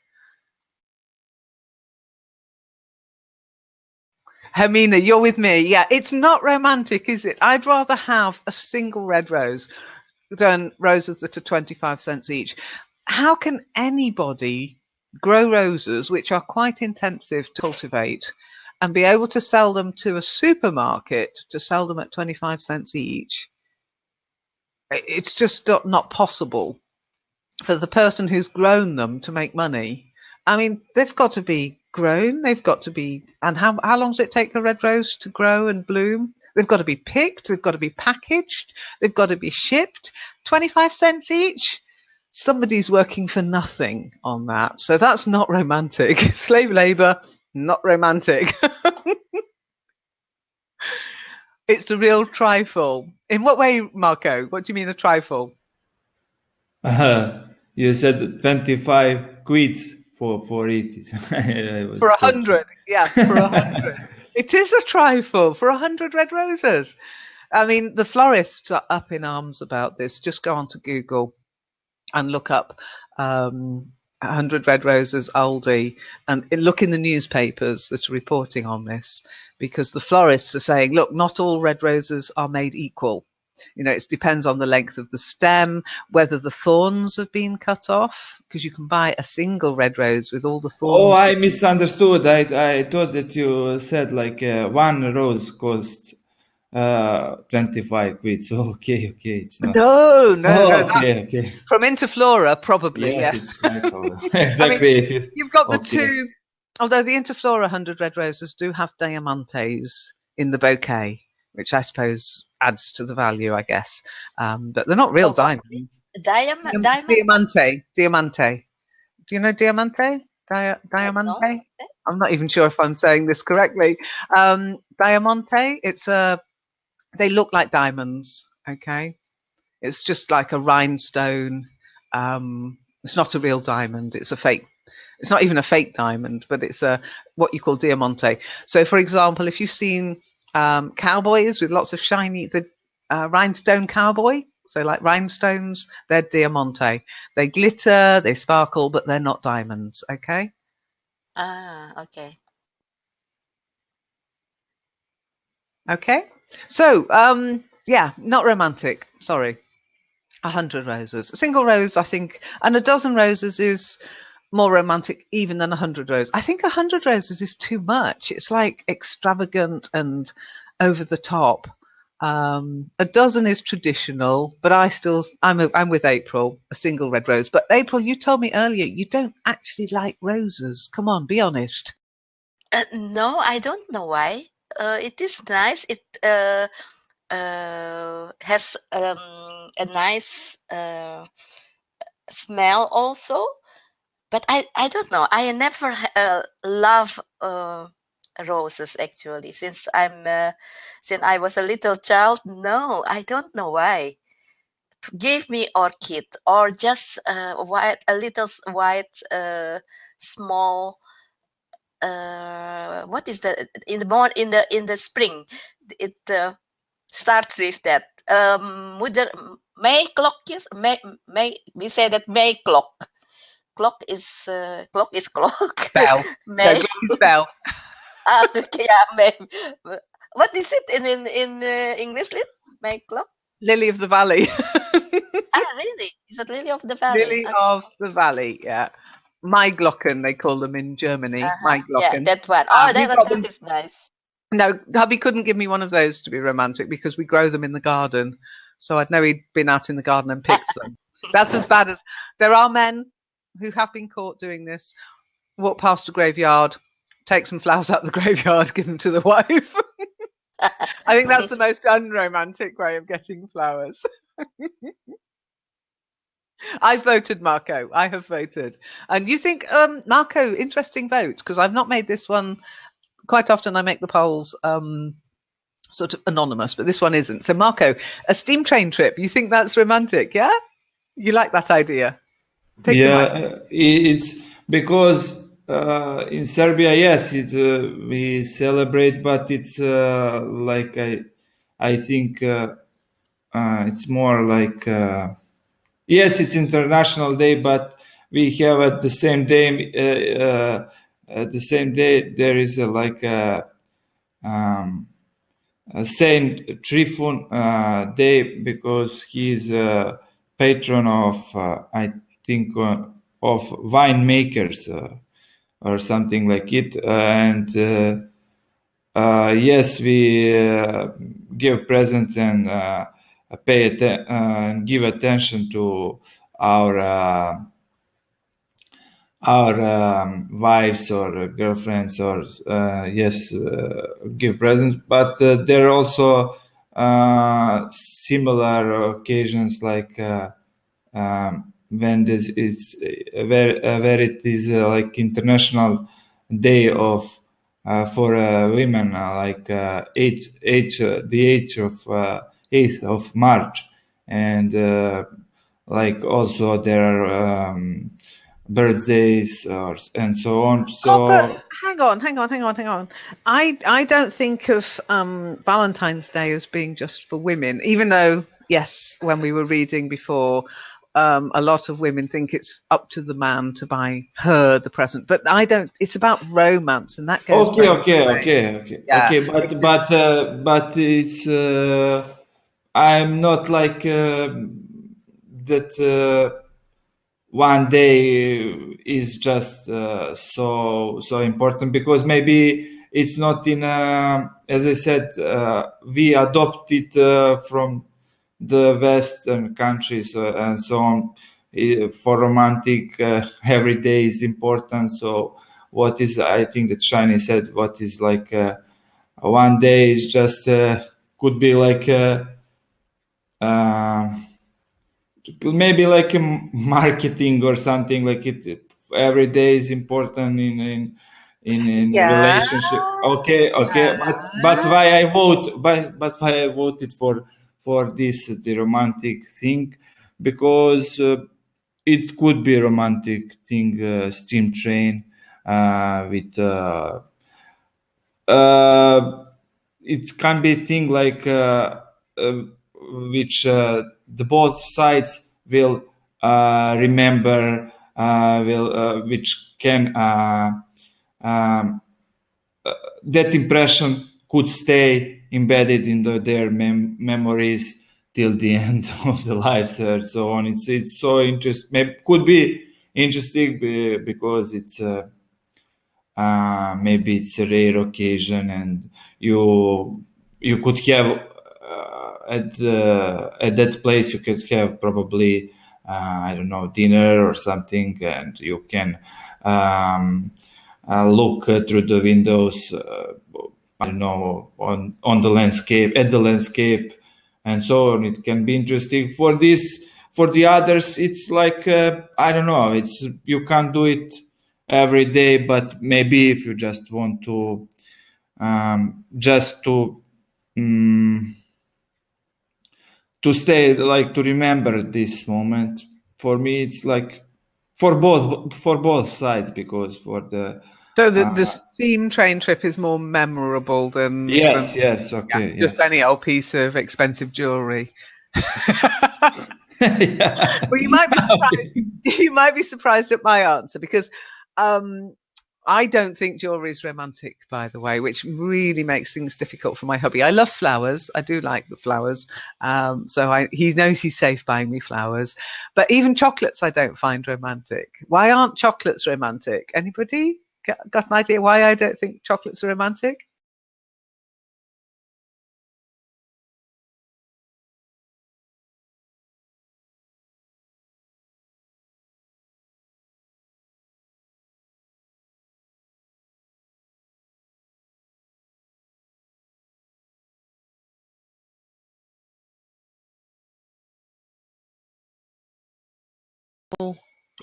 Hermina, you're with me. Yeah, it's not romantic, is it? I'd rather have a single red rose than roses that are 25 cents each. How can anybody grow roses, which are quite intensive to cultivate, and be able to sell them to a supermarket to sell them at 25 cents each? It's just not possible for the person who's grown them to make money. I mean, they've got to be grown. They've got to be, and how long does it take a red rose to grow and bloom? They've got to be picked. They've got to be packaged. They've got to be shipped. 25 cents each. Somebody's working for nothing on that. So that's not romantic. Slave labor, not romantic. It's a real trifle. In what way, Marco? What do you mean a trifle? You said 25 quids for it. For 100, yeah, for 100. It is a trifle for 100 red roses. I mean, the florists are up in arms about this. Just go onto Google and look up 100 red roses Aldi and look in the newspapers that are reporting on this, because the florists are saying, look, not all red roses are made equal. You know, it depends on the length of the stem, whether the thorns have been cut off, because you can buy a single red rose with all the thorns. Oh, I misunderstood. I thought that you said like one rose costs 25 quid. So okay, it's not. No. Okay. From Interflora, probably, Yes, yes. it's Interflora. Exactly. I mean, you've got the Okay. two, although the Interflora 100 red roses do have diamantes in the bouquet, which I suppose adds to the value, I guess. But they're not real Oh, what? diamonds. Diamond? Diamante. Do you know diamante? No. Diamante? I'm not even sure if I'm saying this correctly. Diamante, it's a they look like diamonds. Okay, it's just like a rhinestone. It's not a real diamond. It's a fake. It's not even a fake diamond, but it's a what you call diamante. So, for example, if you've seen cowboys with lots of shiny, rhinestone cowboy, so like rhinestones, they're diamante. They glitter, they sparkle, but they're not diamonds. Okay. Okay. Okay. So, yeah, not romantic. Sorry. 100 roses. A single rose, I think, and a dozen roses is more romantic even than 100 roses. I think 100 roses is too much. It's like extravagant and over the top. A dozen is traditional, but I'm with April, a single red rose. But April, you told me earlier you don't actually like roses. Come on, be honest. No, I don't know why. It is nice. It has a nice smell also, but I don't know. I never love roses actually since I was a little child. No, I don't know why. Give me orchid or just white, a little white small. What is that in the spring? It starts with that. Moeder May klokjes. May we say that May clock. Clock is clock. Bell. May. No, clock is bell. Yeah, May. What is it in English? May clock. Lily of the Valley. Really? Is it Lily of the Valley? Lily of the Valley, yeah. Maiglocken, they call them in Germany. Yeah, Maiglocken. that one. Oh, We've got that them. is nice. No, hubby couldn't give me one of those to be romantic because we grow them in the garden. So I'd know he'd been out in the garden and picked them. That's as bad as there are men who have been caught doing this. Walk past a graveyard, take some flowers out of the graveyard, give them to the wife. I think that's the most unromantic way of getting flowers. I voted Marco. I have voted. And you think, Marco, interesting vote, because I've not made this one. Quite often I make the polls sort of anonymous, but this one isn't. So, Marco, a steam train trip, you think that's romantic, yeah? You like that idea? Take the mic. It's because in Serbia, yes, we celebrate, but it's like I think it's more like yes, it's International Day, but we have at the same day there is like a Saint Trifun Day because he's a patron of I think of winemakers or something like it, and yes, we give presents and give attention to our wives or girlfriends or yes, give presents, but there are also similar occasions like when this is where it is like International Day of for women, like the age of 8th of March, and like also there are birthdays and so on. So but hang on. I don't think of Valentine's Day as being just for women, even though, yes, when we were reading before, a lot of women think it's up to the man to buy her the present, but I don't. It's about romance, and that goes. Okay. Yeah. But it's I'm not like that. One day is just so important because maybe it's not in as I said we adopt it from the Western countries and so on. For romantic every day is important. So what is, I think that Shiny said, what is like one day is just could be like maybe like a marketing or something like it. Every day is important in Yeah. relationship. Okay, but why I why I voted for this the romantic thing, because it could be a romantic thing, steam train with it can be a thing like which the both sides will remember, which can um, that impression could stay embedded in their memories till the end of the lives and so on. It's so interesting. Could be interesting because it's maybe it's a rare occasion, and you could have at that place you could have probably I don't know, dinner or something, and you can look through the windows, I don't know, on the landscape, at the landscape, and so on. It can be interesting. For this, for the others, it's like I don't know. It's, you can't do it every day, but maybe if you just want to to stay, like, to remember this moment. For me, it's like for both sides, because for the So the steam train trip is more memorable than yes, okay, just any old piece of expensive jewelry. yeah. Well, you might be surprised. You might be surprised at my answer, because I don't think jewelry is romantic, by the way, which really makes things difficult for my hubby. I love flowers. I do like the flowers. So he knows he's safe buying me flowers. But even chocolates I don't find romantic. Why aren't chocolates romantic? Anybody got an idea why I don't think chocolates are romantic?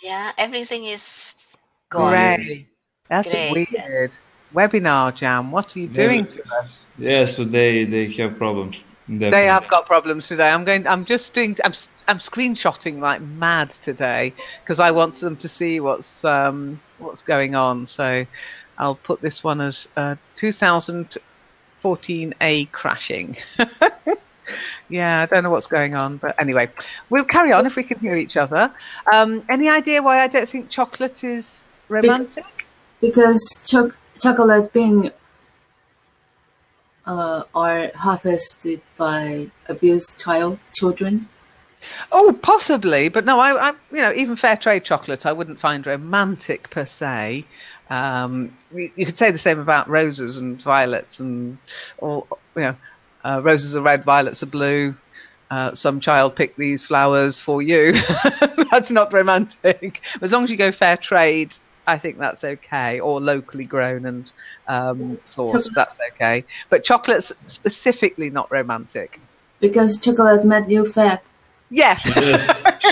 Yeah, everything is gone. Grey. That's Grey. weird. Webinar Jam, what are you doing to us? Yes, today they have problems. They Definitely. have got problems today. I'm screenshotting like mad today because I want them to see what's going on. So I'll put this one as 2014A crashing. Yeah, I don't know what's going on, but anyway, we'll carry on if we can hear each other. Any idea why I don't think chocolate is romantic? Because chocolate bean are harvested by abused children. Oh, possibly, but no, I even fair trade chocolate I wouldn't find romantic per se. You could say the same about roses and violets, and or roses are red, violets are blue. Some child picked these flowers for you. That's not romantic. As long as you go fair trade, I think that's okay, or locally grown and sourced, that's okay. But chocolate's specifically not romantic. Because chocolate made you fat. Yes.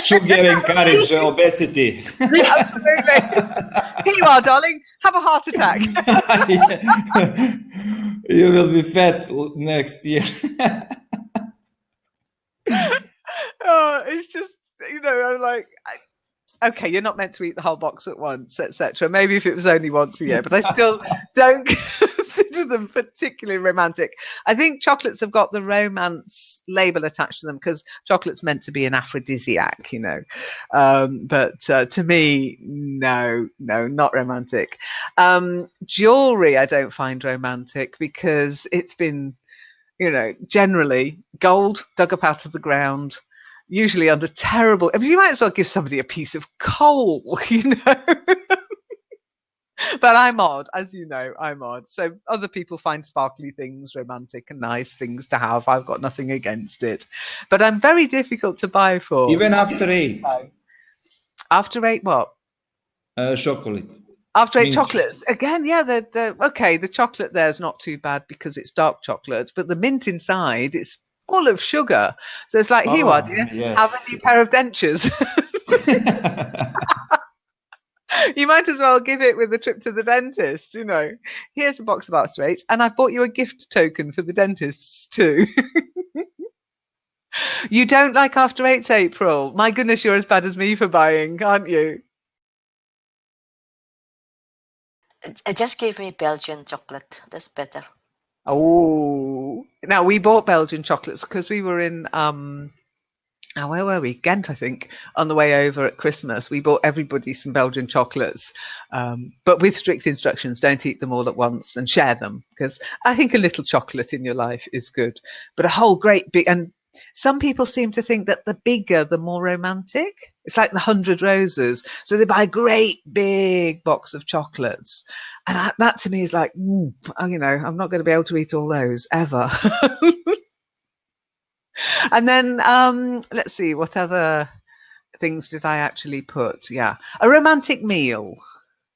Sugar encourages obesity. Absolutely. Here you are, darling. Have a heart attack. You will be fat next year. It's just, I'm like, okay, you're not meant to eat the whole box at once, etc. Maybe if it was only once a year, but I still don't consider them particularly romantic. I think chocolates have got the romance label attached to them because chocolate's meant to be an aphrodisiac, but to me, no, not romantic. Jewelry I don't find romantic because it's been, generally gold dug up out of the ground, usually under terrible. I mean, you might as well give somebody a piece of coal, But I'm odd, as you know, I'm odd. So other people find sparkly things romantic and nice things to have. I've got nothing against it. But I'm very difficult to buy for. Even after 8. After 8 what? Chocolate. After 8 chocolates. Again, yeah, okay, the chocolate there's not too bad because it's dark chocolate, but the mint inside, it's full of sugar. So it's like, here you are, dear, yes. have a new pair of dentures. You might as well give it with a trip to the dentist, you know. Here's a box of after eights, and I've bought you a gift token for the dentists too. You don't like after eights, April? My goodness, you're as bad as me for buying, aren't you? Just give me Belgian chocolate. That's better. Oh, now we bought Belgian chocolates because we were in where were we? Ghent, I think, on the way over at Christmas. We bought everybody some Belgian chocolates, but with strict instructions: don't eat them all at once and share them, because I think a little chocolate in your life is good. But a whole great big, and some people seem to think that the bigger, the more romantic. It's like the 100 Roses. So they buy a great big box of chocolates. And that to me is like, you know, I'm not going to be able to eat all those ever. And then let's see, what other things did I actually put? Yeah, a romantic meal.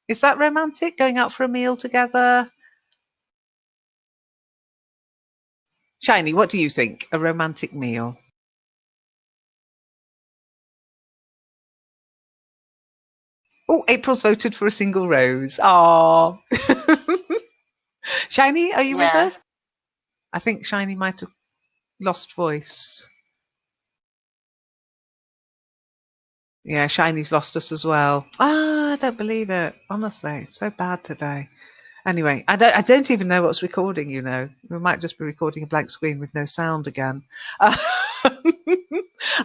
Is that romantic, going out for a meal together? Shiny, what do you think? A romantic meal? Oh, April's voted for a single rose. Ah, Shiny, are you with Yeah. us? I think Shiny might have lost voice. Yeah, Shiny's lost us as well. I don't believe it. Honestly, it's so bad today. Anyway, I don't even know what's recording, you know. We might just be recording a blank screen with no sound again.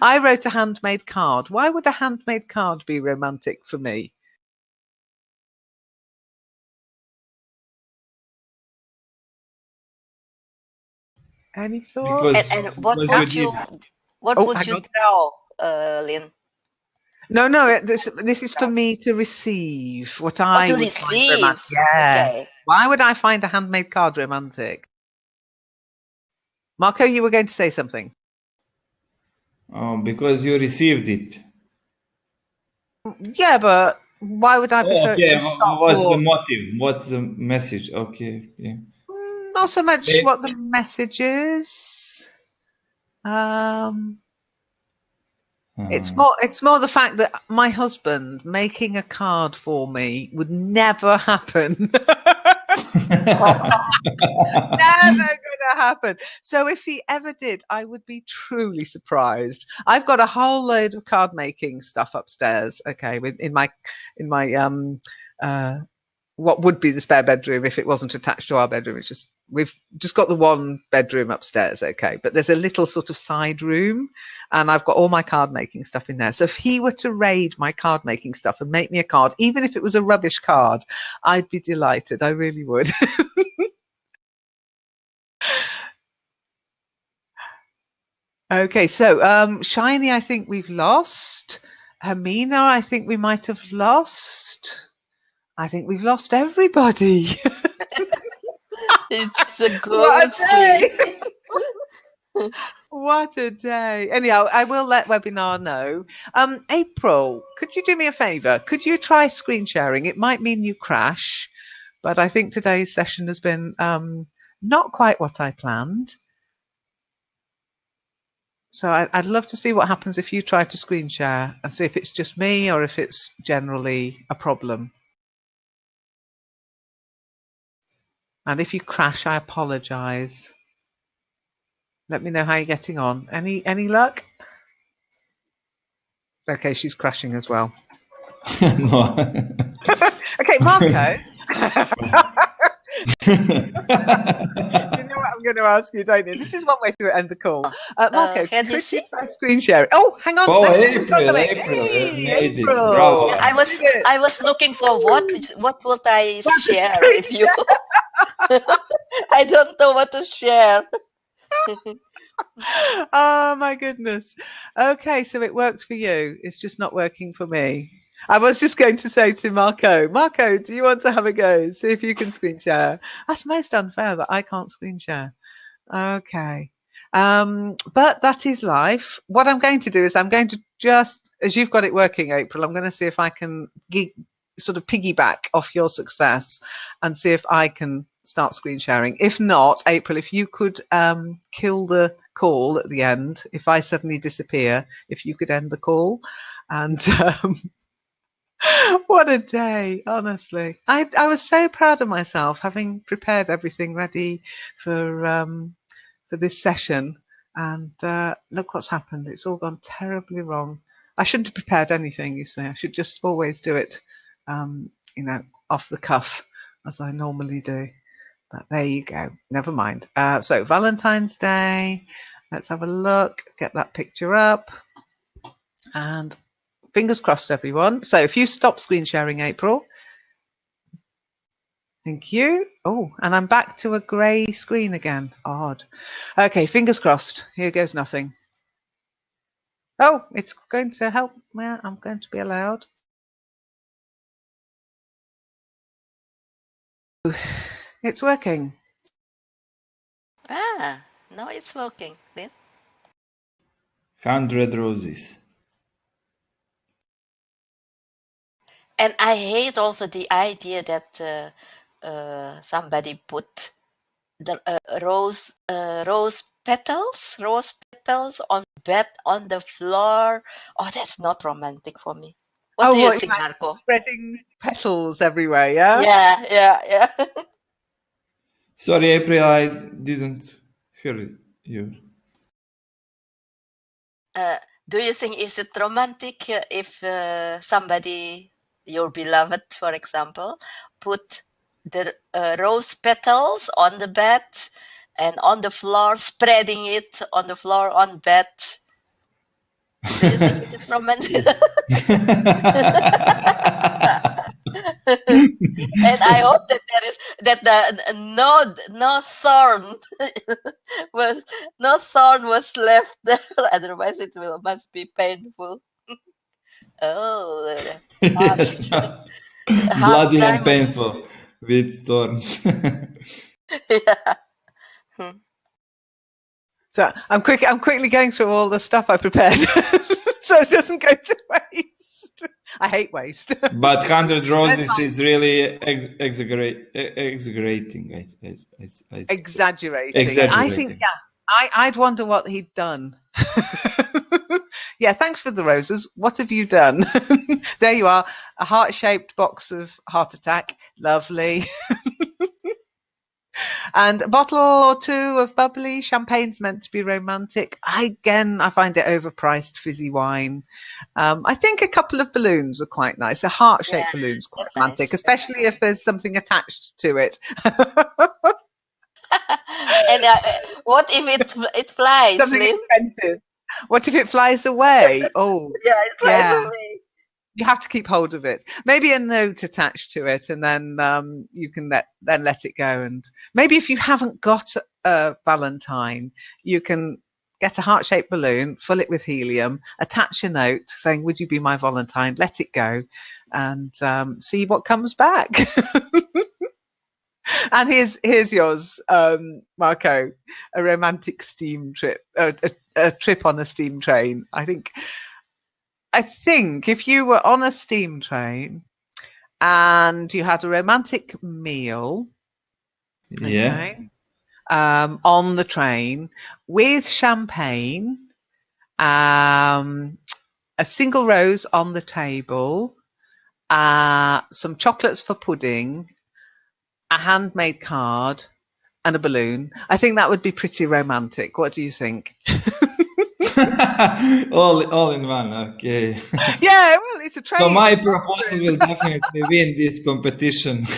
I wrote a handmade card. Why would a handmade card be romantic for me? Any thoughts? And what Because would you you did. what Oh, would hang you on. draw, Lynn? No, this is for me to receive what I to would find romantic. receive. Yeah. Okay. Why would I find a handmade card romantic? Marco, you were going to say something. Oh, because you received it. Yeah, but why would I prefer it Okay, to a shop what's the or motive? What's the message? Okay, yeah. not so much Eh, what the message is. It's more the fact that my husband making a card for me would never happen. Never gonna happen. So if he ever did, I would be truly surprised. I've got a whole load of card making stuff upstairs. Okay, in my uh, what would be the spare bedroom if it wasn't attached to our bedroom. It's just we've just got the one bedroom upstairs, okay, but there's a little sort of side room, and I've got all my card making stuff in there. So if he were to raid my card making stuff and make me a card, even if it was a rubbish card, I'd be delighted. I really would. Okay, so Shiny, I think we've lost. Hermina, I think we might have lost. I think we've lost everybody. It's a What a ghostly. day! What a day. Anyhow, I will let webinar know. April, could you do me a favour? Could you try screen sharing? It might mean you crash, but I think today's session has been not quite what I planned. So I'd love to see what happens if you try to screen share and see if it's just me or if it's generally a problem. And if you crash, I apologise. Let me know how you're getting on. Any luck? Okay, she's crashing as well. No. Okay, Marco. You know what I'm going to ask you, don't you? This is one way to end the call. Marco, Can you could you see? try screen sharing? Oh, hang on. Oh, No, April, hey, you made it. April. Bravo. Yeah, I was looking for what would I What to share screen with you? I don't know what to share. Oh my goodness. Okay, so it worked for you. It's just not working for me. I was just going to say to Marco, do you want to have a go? See if you can screen share. That's most unfair that I can't screen share. Okay. But that is life. What I'm going to do is I'm going to just, as you've got it working, April, I'm going to see if I can sort of piggyback off your success and see if I can start screen sharing. If not, April, if you could kill the call at the end, if I suddenly disappear, if you could end the call, and What a day, honestly. I was so proud of myself having prepared everything ready for this session, and look what's happened. It's all gone terribly wrong. I shouldn't have prepared anything, you say. I should just always do it, off the cuff, as I normally do. But there you go. Never mind. So Valentine's Day. Let's have a look. Get that picture up. And fingers crossed, everyone. So if you stop screen sharing, April. Thank you. Oh, and I'm back to a grey screen again. Odd. Okay, fingers crossed. Here goes nothing. Oh, it's going to help. Yeah, I'm going to be allowed. It's working. Now it's working. Then 100 roses. and I hate also the idea that somebody put the rose petals on bed on the floor. Oh, that's not romantic for me. What do you what, think, like Marco? spreading petals everywhere, yeah? Yeah. Sorry, April, I didn't hear you. Do you think is it romantic if somebody, your beloved, for example, put the rose petals on the bed and on the floor, spreading it on the floor on bed? Do you think it is romantic? And I hope that there is the no thorn was left there. Otherwise, it must be painful. Oh, Yes, hard bloody and time. painful with thorns. Yeah. So I'm quickly going through all the stuff I prepared, so it doesn't go to waste. I hate waste. But 100 roses is really exaggerating. Exaggerating. I think, I'd wonder what he'd done. Yeah, thanks for the roses. What have you done? There you are, a heart-shaped box of Heart Attack. Lovely. And a bottle or two of bubbly. Champagne's meant to be romantic. I find it overpriced fizzy wine. I think a couple of balloons are quite nice. A heart-shaped balloon's quite romantic, nice. especially if there's something attached to it. And what if it flies? Something Lynn? expensive. What if it flies away? Oh, Yeah, it flies away. You have to keep hold of it. Maybe a note attached to it, and then you can let it go. And maybe if you haven't got a Valentine, you can get a heart-shaped balloon, fill it with helium, attach a note saying, "Would you be my Valentine?" Let it go, and see what comes back. And here's yours, Marco. A romantic steam trip, a trip on a steam train. I think if you were on a steam train and you had a romantic meal, okay, on the train with champagne, a single rose on the table, some chocolates for pudding, a handmade card, and a balloon. I think that would be pretty romantic. What do you think? all in one, okay. Yeah, well, it's a train. So my proposal will definitely win this competition,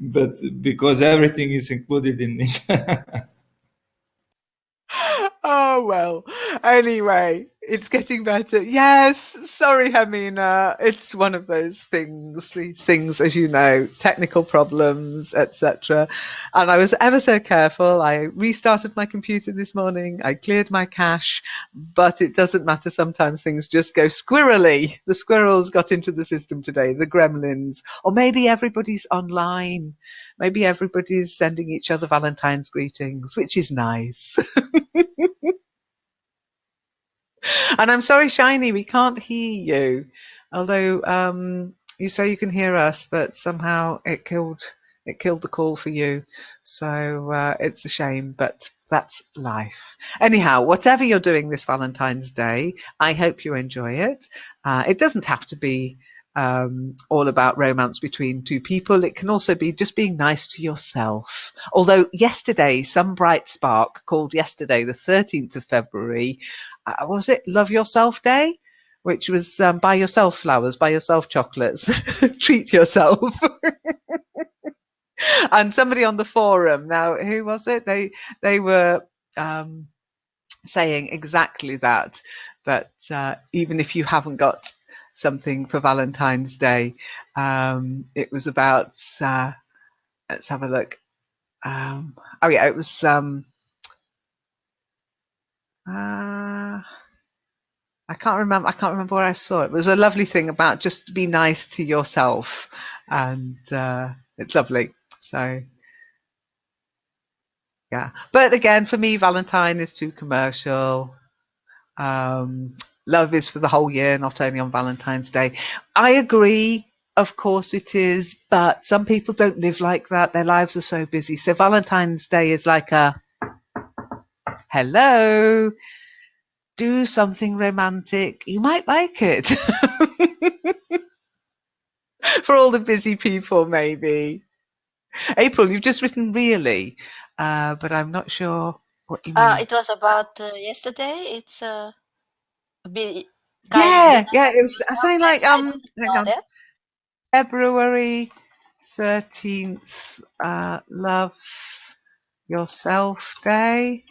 but because everything is included in it. Oh, well, anyway, it's getting better. Yes, sorry, Hermina. It's one of those things, these things, as you know, technical problems, etc. And I was ever so careful. I restarted my computer this morning. I cleared my cache, but it doesn't matter. Sometimes things just go squirrely. The squirrels got into the system today, the gremlins, or maybe everybody's online. Maybe everybody's sending each other Valentine's greetings, which is nice. And I'm sorry, Shiny, we can't hear you. Although you say you can hear us, but somehow it killed the call for you. So it's a shame, but That's life. Anyhow, whatever you're doing this Valentine's Day, I hope you enjoy it. It doesn't have to be all about romance between two people. It can also be just being nice to yourself. Although yesterday, some bright spark called yesterday, the 13th of February, was it Love Yourself Day? Which was buy yourself flowers, buy yourself chocolates, treat yourself. And somebody on the forum, now who was it? They were saying exactly that even if you haven't got something for Valentine's Day, it was about let's have a look. It was I can't remember where I saw it. It was a lovely thing about just be nice to yourself, and it's lovely. So yeah, but again, for me, Valentine is too commercial. Love is for the whole year, not only on Valentine's Day. I agree, of course it is, but some people don't live like that. Their lives are so busy. So Valentine's Day is like a hello, do something romantic. You might like it. For all the busy people, maybe. April, you've just written really, but I'm not sure what you mean. It was about yesterday. It's be Yeah, kind. it was something like I didn't hang know on, that. February 13th, Love Yourself Day,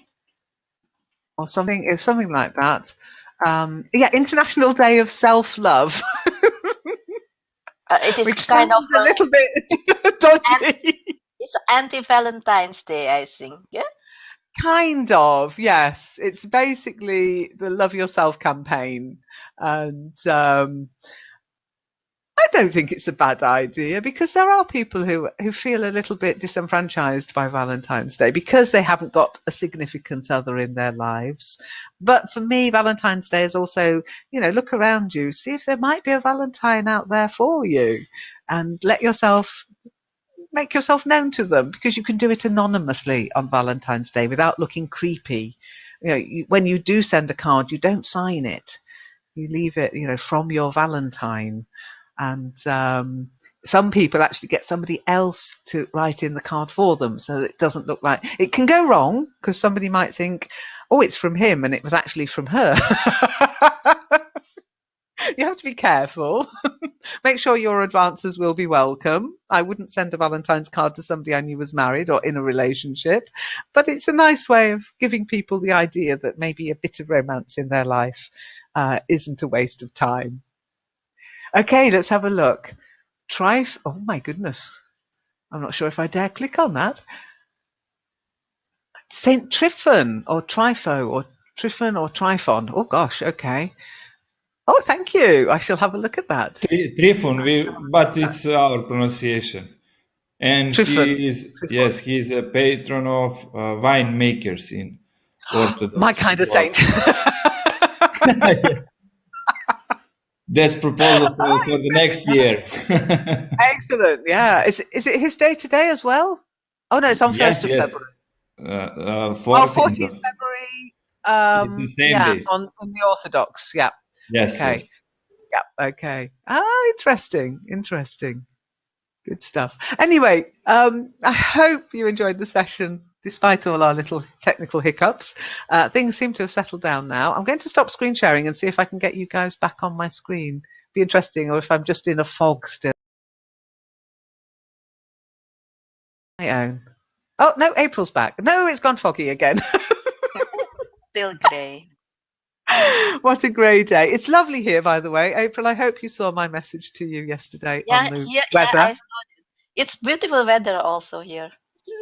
or something. It's something like that. International Day of Self-Love, It is which kind of sounds a little bit dodgy. it's anti-Valentine's Day, I think. Yeah. Kind of, yes. It's basically the Love Yourself campaign. And I don't think it's a bad idea, because there are people who feel a little bit disenfranchised by Valentine's Day because they haven't got a significant other in their lives. But for me, Valentine's Day is also, look around you, see if there might be a Valentine out there for you, and make yourself known to them, because you can do it anonymously on Valentine's Day without looking creepy. When you do send a card, you don't sign it. You leave it, from your Valentine. And some people actually get somebody else to write in the card for them, so that it doesn't look like it can go wrong, because somebody might think, oh, it's from him, and it was actually from her. You have to be careful. Make sure your advances will be welcome. I wouldn't send a Valentine's card to somebody I knew was married or in a relationship, but it's a nice way of giving people the idea that maybe a bit of romance in their life isn't a waste of time. Okay, let's have a look. Oh my goodness. I'm not sure if I dare click on that. Saint Tryphon or Trypho or Tryphon or Tryphon. Oh gosh, okay. Oh, thank you. I shall have a look at that. Tryphon, but it's our pronunciation. And Tryphon. he is a patron of winemakers in Orthodox. My kind of saint. That's proposal for the next year. Excellent. Yeah. Is it his day today as well? Oh no, it's on 1st of February. 14th February. the same day. In the Orthodox. Yeah. Yes. Okay. Yes. Yeah. Okay. Interesting. Good stuff. Anyway, I hope you enjoyed the session despite all our little technical hiccups. Things seem to have settled down now. I'm going to stop screen sharing and see if I can get you guys back on my screen. Be interesting, or if I'm just in a fog still. My own. Oh, no, April's back. No, it's gone foggy again. Still grey. What a grey day. It's lovely here, by the way. April, I hope you saw my message to you yesterday on the weather. I saw it. It's beautiful weather also here.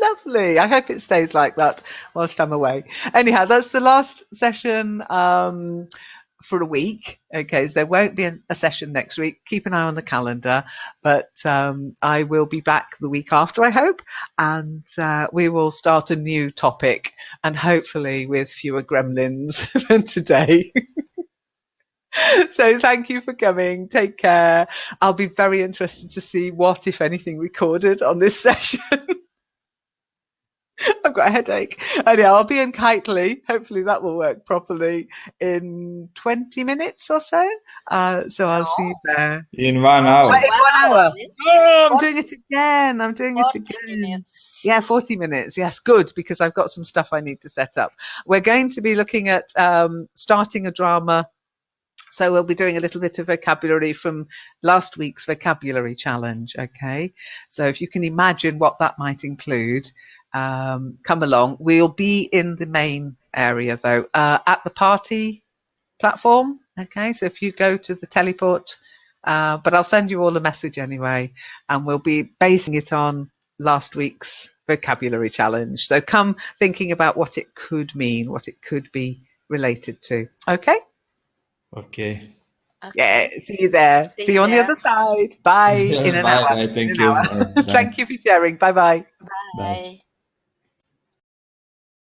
Lovely. I hope it stays like that whilst I'm away. Anyhow, that's the last session for a week. Okay, so there won't be a session next week. Keep an eye on the calendar. But I will be back the week after, I hope. And we will start a new topic, and hopefully with fewer gremlins than today. So thank you for coming. Take care. I'll be very interested to see what, if anything, recorded on this session. I've got a headache. Anyhow, I'll be in Kitely. Hopefully that will work properly in 20 minutes or so. So I'll see you there. In 1 hour. In 1 hour. Really? Oh, I'm doing it again. I'm doing it 40 again. minutes. Yeah, 40 minutes. Yes, good, because I've got some stuff I need to set up. We're going to be looking at starting a drama. So we'll be doing a little bit of vocabulary from last week's vocabulary challenge. Okay. So if you can imagine what that might include, come along. We'll be in the main area though, at the party platform. Okay. So if you go to the teleport, but I'll send you all a message anyway, and we'll be basing it on last week's vocabulary challenge. So come thinking about what it could mean, what it could be related to. Okay. Okay. Yeah, see you there. See you on the there. other side. Bye. In an Bye. hour. Bye. Thank In an you. hour. Bye. Thank you for sharing. Bye bye. Bye.